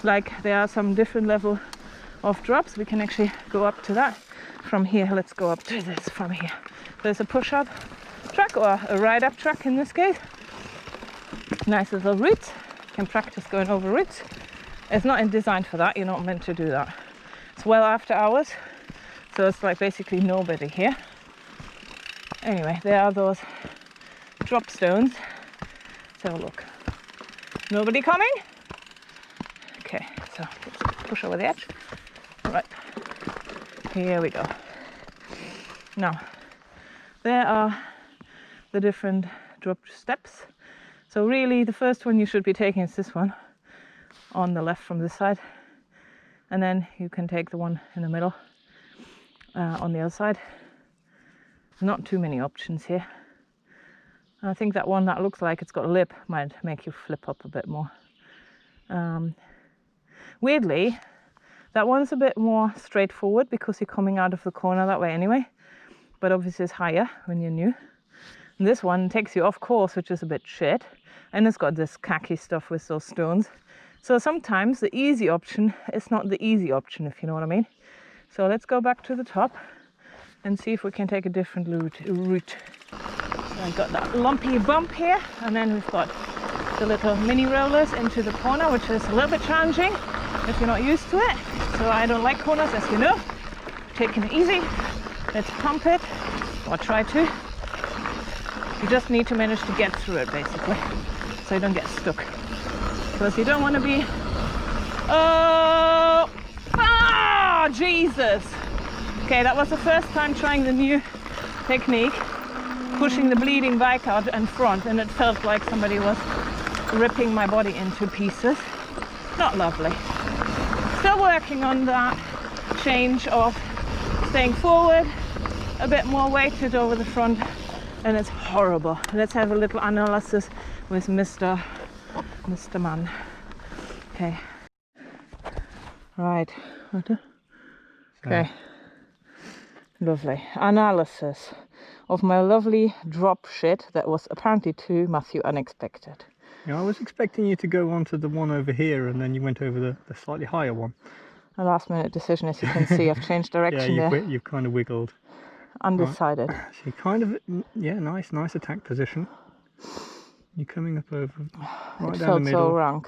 like there are some different level of drops. We can actually go up to that from here. Let's go up to this from here. There's a push-up track, or a ride-up track in this case. Nice little routes. You can practice going over routes. It's not designed for that. You're not meant to do that. It's well after hours, so it's like basically nobody here. Anyway, there are those Dropstones. Let's have a look. Nobody coming? Okay, so let's push over the edge. All right, here we go. Now, there are the different drop steps. So really, the first one you should be taking is this one on the left from this side. And then you can take the one in the middle on the other side. Not too many options here. I think that one that looks like it's got a lip might make you flip up a bit more. Weirdly, that one's a bit more straightforward because you're coming out of the corner that way anyway. But obviously it's higher when you're new. And this one takes you off course, which is a bit shit. And it's got this khaki stuff with those stones. So sometimes the easy option is not the easy option, if you know what I mean. So let's go back to the top and see if we can take a different route. So I've got that lumpy bump here, and then we've got the little mini rollers into the corner, which is a little bit challenging if you're not used to it. So I don't like corners, as you know. Taking it easy. Let's pump it, or try to. You just need to manage to get through it, basically, so you don't get stuck. Because you don't want to be... Oh! Ah! Jesus! Okay, that was the first time trying the new technique, pushing the bleeding bike out in front, and it felt like somebody was ripping my body into pieces. Not lovely. Still working on that change of staying forward, a bit more weighted over the front, and it's horrible. Let's have a little analysis with Mr. Man. Okay. Right. Okay. Lovely. Analysis of my lovely drop shit that was apparently to Matthew unexpected. Yeah, I was expecting you to go on to the one over here, and then you went over the slightly higher one. A last minute decision, as you can see. I've changed direction there. You've kind of wiggled. Undecided. Right. So you kind of, yeah, nice attack position. You're coming up over right down the middle. It felt so wrong.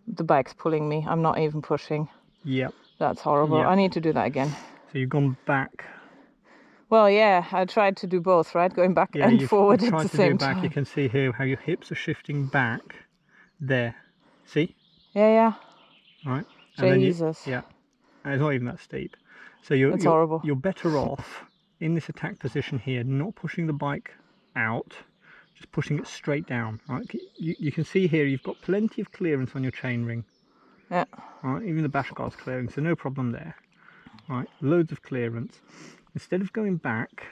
The bike's pulling me. I'm not even pushing. Yep. That's horrible. Yep. I need to do that again. So you've gone back. Well, yeah, I tried to do both, right? Going back and forward at the same time. You can see here how your hips are shifting back. There. See? Yeah. Right. Jesus. Yeah. And it's not even that steep. So That's horrible. You're better off in this attack position here, not pushing the bike out, just pushing it straight down. Right? You can see here you've got plenty of clearance on your chainring. Yeah. Right? Even the bash guard's clearing, so no problem there. Right? Loads of clearance. Instead of going back,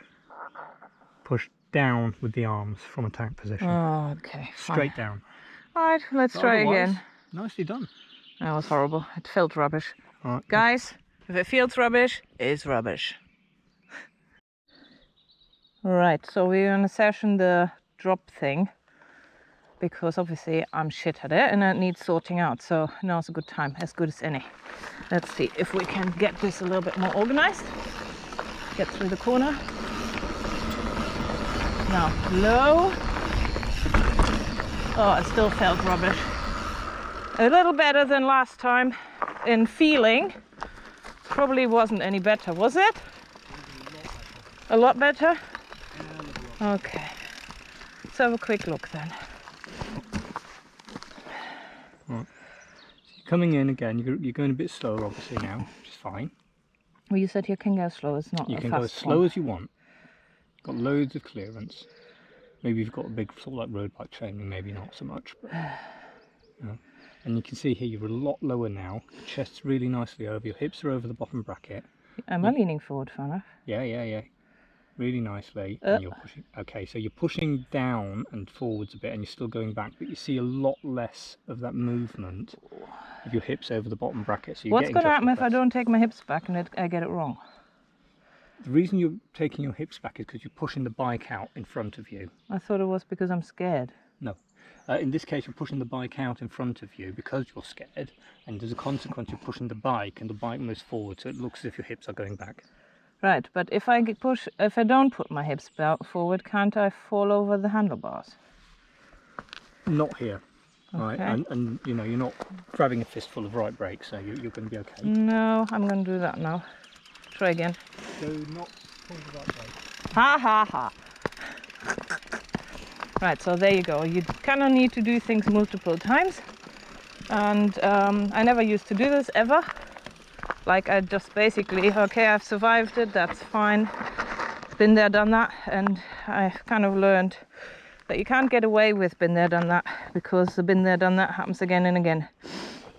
push down with the arms from attack position. Oh, okay. Straight down. All right, let's try again. Nicely done. That was horrible. It felt rubbish. All right. Guys, if it feels rubbish, it's rubbish. Right, so we're going to session the drop thing, because obviously I'm shit at it and it needs sorting out. So now's a good time, as good as any. Let's see if we can get this a little bit more organized. Get through the corner. Now low. Oh, it still felt rubbish. A little better than last time in feeling. Probably wasn't any better, was it? A lot better? Okay. Let's have a quick look then. Right. So you're coming in again, you're going a bit slower obviously now, which is fine. Well, you said you can go slow, it's not you a can fast go as slow one. as you want. Got loads of clearance. Maybe you've got a big sort of like road bike chaining, maybe not so much. But, you know. And you can see here you're a lot lower now. Your chest's really nicely over, your hips are over the bottom bracket. Am I leaning forward far enough? Yeah. Really nicely. And you're pushing. Okay, so you're pushing down and forwards a bit, and you're still going back, but you see a lot less of that movement of your hips over the bottom bracket. So what's going to happen if I don't take my hips back and I get it wrong? The reason you're taking your hips back is because you're pushing the bike out in front of you. I thought it was because I'm scared. No. In this case, you're pushing the bike out in front of you because you're scared, and as a consequence, you're pushing the bike, and the bike moves forward, so it looks as if your hips are going back. Right, but if I don't put my hips forward, can't I fall over the handlebars? Not here, right? Okay. And you know, you're not grabbing a fistful of right brakes, so you're going to be okay. No, I'm going to do that now. Try again. So not pull the right brake. Ha ha ha. Right, so there you go. You kind of need to do things multiple times. And I never used to do this ever. Like I just basically, okay, I've survived it, that's fine. Been there, done that. And I kind of learned that you can't get away with been there, done that, because the been there, done that happens again and again.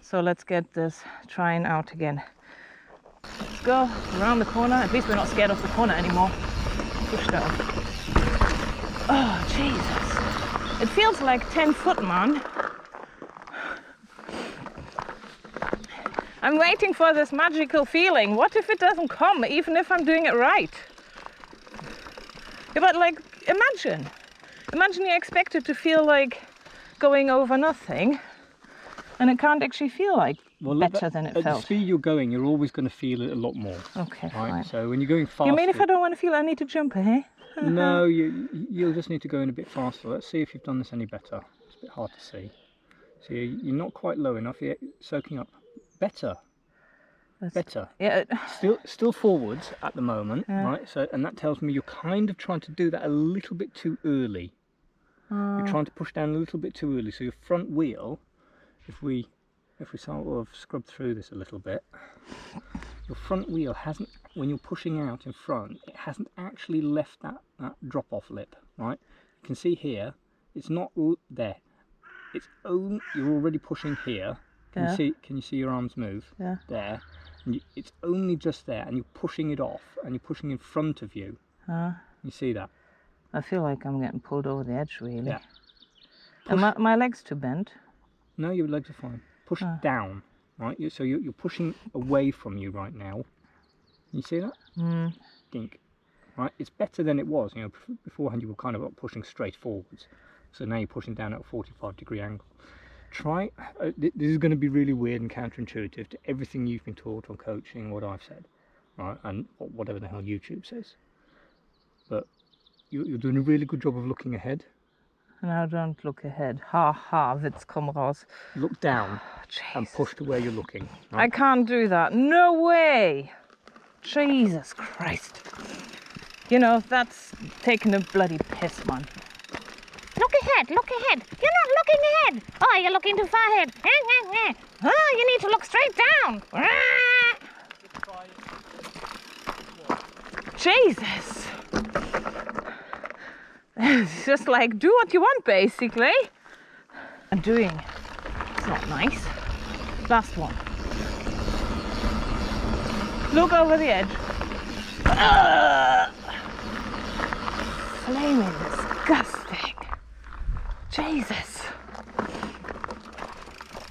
So let's get this trying out again. Let's go around the corner. At least we're not scared of the corner anymore. Push down. Oh, Jesus. It feels like 10 foot, man. I'm waiting for this magical feeling. What if it doesn't come, even if I'm doing it right? Yeah, but like, imagine you expect it to feel like going over nothing, and it can't actually feel like better than it felt. At the speed you're going, you're always going to feel it a lot more. Okay, right? fine. So when you're going faster... You mean if I don't want to feel I need to jump, eh? No, you'll just need to go in a bit faster. Let's see if you've done this any better. It's a bit hard to see. So you're not quite low enough yet, soaking up. Better. Better. Yeah. Still forwards at the moment, right? So, and that tells me you're kind of trying to do that a little bit too early. You're trying to push down a little bit too early. So your front wheel, if we sort of scrub through this a little bit, your front wheel hasn't, when you're pushing out in front, it hasn't actually left that drop off lip, right? You can see here, it's not there. It's only, you're already pushing here. Can you see your arms move? Yeah. There. And it's only just there, and you're pushing it off, and you're pushing in front of you. You see that? I feel like I'm getting pulled over the edge, really. Yeah. And my legs too bent? No, your legs are fine. Push down, right? So you're pushing away from you right now. You see that? Dink. Right? It's better than it was. You know, beforehand you were kind of pushing straight forwards. So now you're pushing down at a 45-degree angle. Try, this is going to be really weird and counterintuitive to everything you've been taught on coaching, what I've said, right, and whatever the hell YouTube says. But you're doing a really good job of looking ahead. No, don't look ahead. Ha ha, Witz, komm raus. Look down and push to where you're looking. Right? I can't do that. No way. Jesus Christ. You know, that's taking a bloody piss, man. Look ahead, look ahead. You're not looking ahead. Oh, you're looking too far ahead. Oh, you need to look straight down. Jesus. It's just like, do what you want, basically. I'm doing. It's not nice. Last one. Look over the edge. Flaming disgusting. Jesus.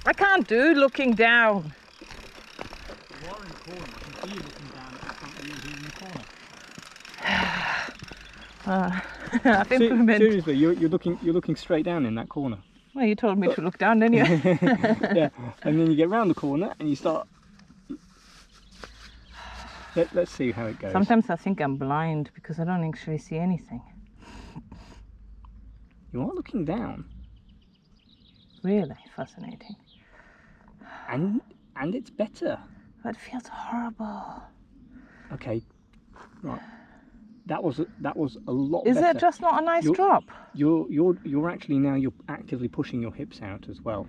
I can't do looking down. You are in the corner. I can see you looking down at the front wheel here in the corner. I've implemented. Seriously, you're looking straight down in that corner. Well, you told me to look down, didn't you? Yeah, and then you get round the corner and you start. Let's see how it goes. Sometimes I think I'm blind because I don't actually see anything. You are looking down. Really fascinating. And it's better. But it feels horrible. Okay, right. That was a lot Is better. it just not a nice drop? You're actually now you're actively pushing your hips out as well.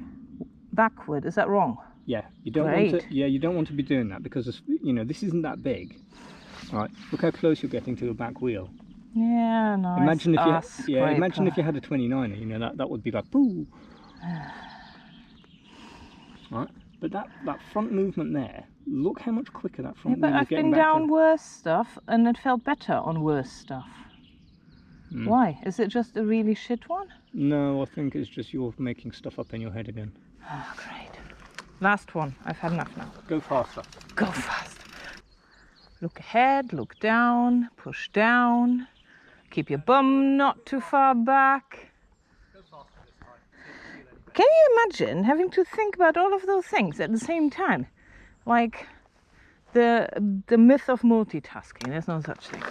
Backward, is that wrong? Yeah, you don't want to. Yeah, you don't want to be doing that because you know this isn't that big. Right, look how close you're getting to a back wheel. Yeah, nice. Imagine if you had a 29er. You know that would be like boo. Right, but that front movement there. Look how much quicker that front wheel is I've getting been back down worse stuff and it felt better on worse stuff. Why? Is it just a really shit one? No, I think it's just you're making stuff up in your head again. Oh, great. Last one. I've had enough now. Go faster. Go fast. Look ahead, look down, push down. Keep your bum not too far back. Go faster this time. imagine having to think about all of those things at the same time? Like the myth of multitasking. There's no such thing.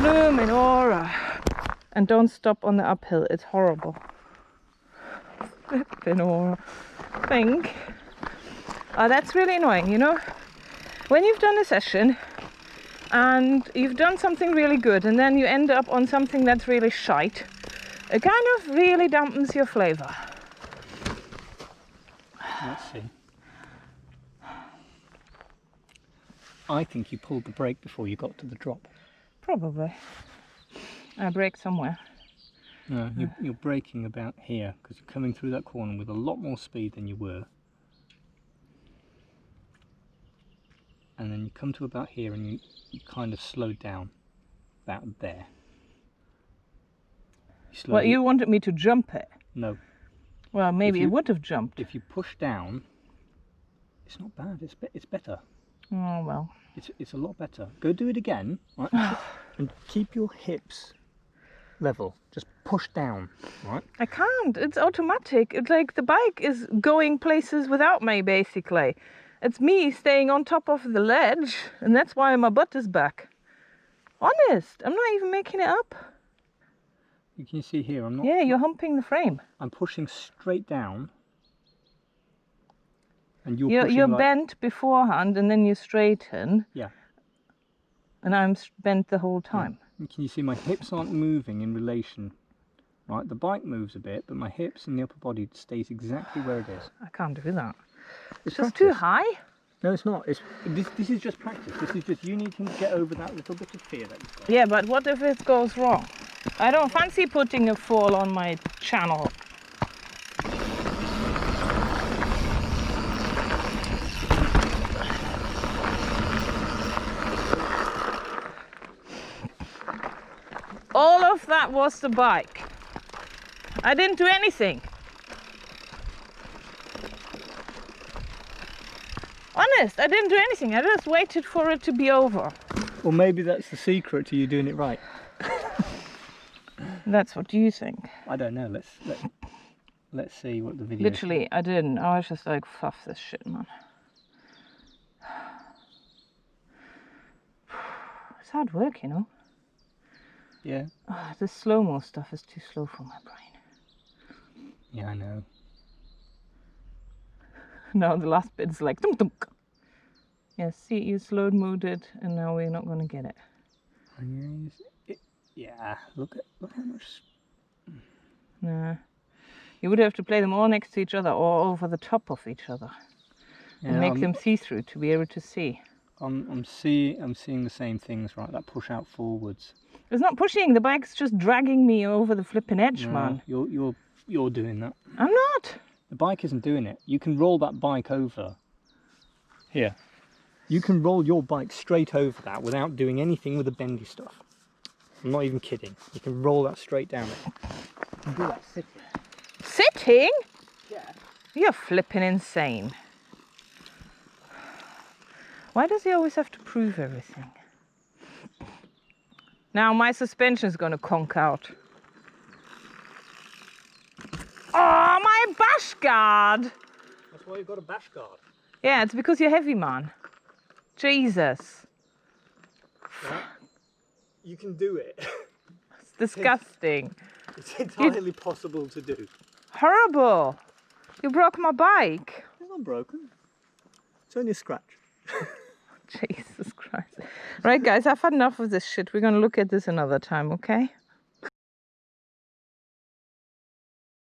Luminora. And don't stop on the uphill, it's horrible. Luminora. Think. Oh, that's really annoying, you know? When you've done a session and you've done something really good and then you end up on something that's really shite, it kind of really dampens your flavour. Let's see. I think you pulled the brake before you got to the drop. Probably. I brake somewhere. No, you're braking about here because you're coming through that corner with a lot more speed than you were. And then you come to about here and you kind of slowed down about there. Well, you wanted me to jump it? No. Well, maybe it would have jumped. If you push down, it's not bad, it's better. Oh, well. It's a lot better. Go do it again, right? And keep your hips level. Just push down, right? I can't. It's automatic. It's like the bike is going places without me, basically. It's me staying on top of the ledge, and that's why my butt is back. Honest, I'm not even making it up. You can see here, I'm not... Yeah, you're humping the frame. I'm pushing straight down. And you're like... bent beforehand, and then you straighten. Yeah. And I'm bent the whole time. Yeah. Can you see my hips aren't moving in relation? Right, the bike moves a bit, but my hips and the upper body stays exactly where it is. I can't do that. It's just too high? No, it's not. This is just practice. This is just you needing to get over that little bit of fear that you've got. Yeah, but what if it goes wrong? I don't fancy putting a fall on my channel. All of that was the bike. I didn't do anything. Honest, I didn't do anything. I just waited for it to be over. Well, maybe that's the secret to you doing it right. That's what you think. I don't know. Let's see what the video. Literally, I didn't. I was just like, fuck this shit, man. It's hard work, you know. Yeah. Oh, the slow-mo stuff is too slow for my brain. Yeah, I know. Now the last bit is like dunk dunk. Yeah, see, you slowed-moed it, and now we're not going to get it. Yeah, look how much. Nah, you would have to play them all next to each other or over the top of each other, and make them see-through to be able to see. I'm seeing the same things, right? That push out forwards. It's not pushing. The bike's just dragging me over the flipping edge, man. You're doing that. I'm not. The bike isn't doing it. You can roll that bike over. Here. You can roll your bike straight over that without doing anything with the bendy stuff. I'm not even kidding. You can roll that straight down it. You can do that sitting. Sitting? Yeah. You're flipping insane. Why does he always have to prove everything? Now my suspension is going to conk out. Oh, my bash guard! That's why you've got a bash guard. Yeah, it's because you're heavy, man. Jesus. Right. You can do it. It's disgusting. It's entirely possible to do. Horrible. You broke my bike. It's not broken. It's only a scratch. Jesus Christ. Right, guys, I've had enough of this shit. We're going to look at this another time, okay?